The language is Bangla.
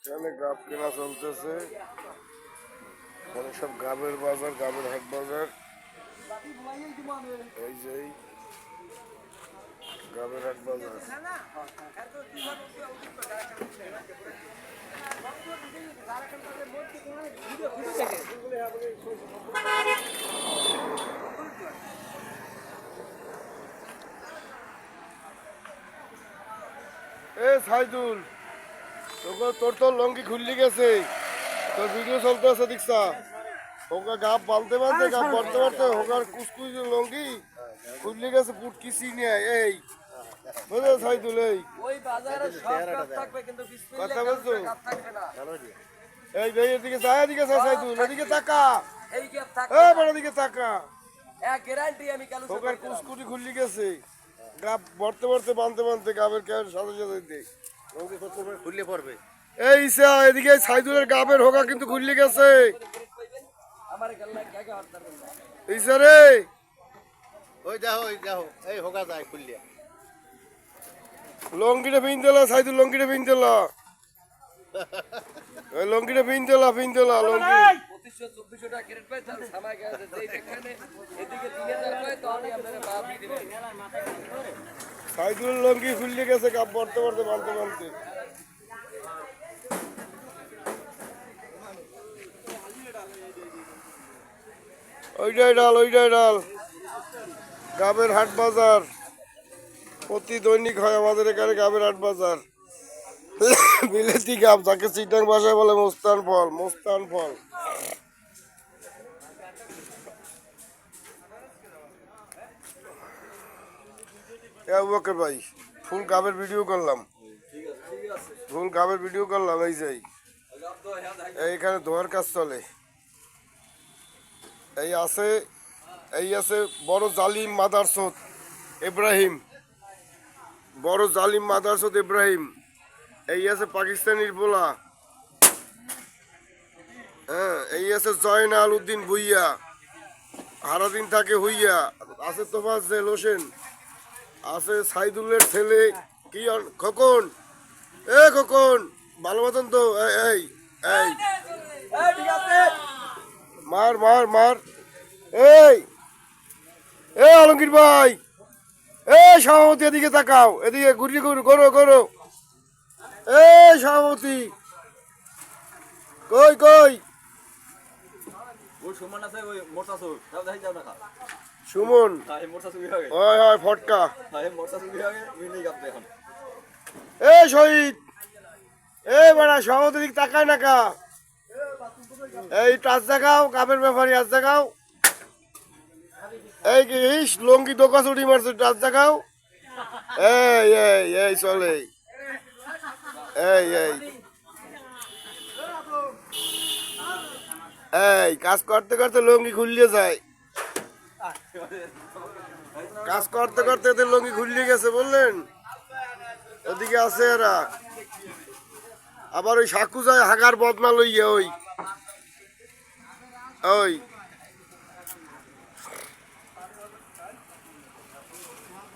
এখানে গাব কেনা চলতেছে। এখানে সব গাবের বাজার, গাবের হাট বাজার। এই যে গাবের হাট বাজার। এ সাইদুল, তোর তো লঙ্গি খুললি গেছে, তোর ভিডিও চলতে আছে দেখছা? হোকা গাব বালতে বালতে গাব বাড়তে বাড়তে হোকার কুসকুস লঙ্গি খুললি গেছে, পুট কিসি নিয়ে। এই বুঝলে সাইদুল, এই কথা বলছো? এই ভাই এদিকে যা, এদিকে যা সাইদুল, এদিকে তাকা, বড় দিকে তাকা। হোকার কুসকুটি খুললি গেছে, গাব বড়তে বড়তে বানতে বানতে গাবের কেন সাথে সাথে দেখ খুললে পড়বে। এই এদিকে সাইদুলের গাবের হোকা কিন্তু খুললি গেছে। এই রে ওই যাও এই হোগা যায় খুললিয়া। লঙ্গিটা পিন দিলা সাইদুল, লঙ্গিটা পিন দিলা, লঙ্গিটা পিন দিলা লঙ্গি। সাইদুলের লঙ্গি খুললি গেছে গাব বড়তে বড়তে বানতে বানতে। ওইটাই ডাল গাবের হাট বাজার প্রতি দৈনিক হয় আমাদের এখানে। গাবের হাট বাজার, বিলেতি গাব, যাকে চিটাং ভাষায় বলে মোস্তান ফল। ওকে ভাই, ফুল গাবের ভিডিও করলাম, এই যে এইখানে ধোয়ার কাজ চলে। এই আছে বড় জালিম মাদারসত ইব্রাহিম, এই আছে পাকিস্তানির বোলা। হ্যাঁ, এই আছে জয়নাল উদ্দিন ভুইয়া, হারাদিন থাকে হইয়া। আছে তোফাজ্জেল হোসেন, আছে সাইদুলের ছেলে কি খোকন। খোকন ভালো মতন তো, এই মার। এই আলমগীর ভাই, সভাপতি এদিকে তাকাও, এদিকে ঘুরিয়ে করো। সভাপতি কই সুমন, হয় ফটকা। শহীদ, বেড়া সভাপতি দিক তাকায় না কা। এই টাচ দেখাও, কাপের ব্যাপারী আজ দেখাও। এই কি লঙ্গি দোকা চুরি মারছে, টাচ দেখাও। এই চলে, এই কাজ করতে করতে লঙ্গি খুললে যায়, কাজ করতে করতে এদের লঙ্গি খুললে গেছে বললেন। ওদিকে আছে এরা, আবার ওই সাকু যায় হাগার বদনা লইয়া। ওই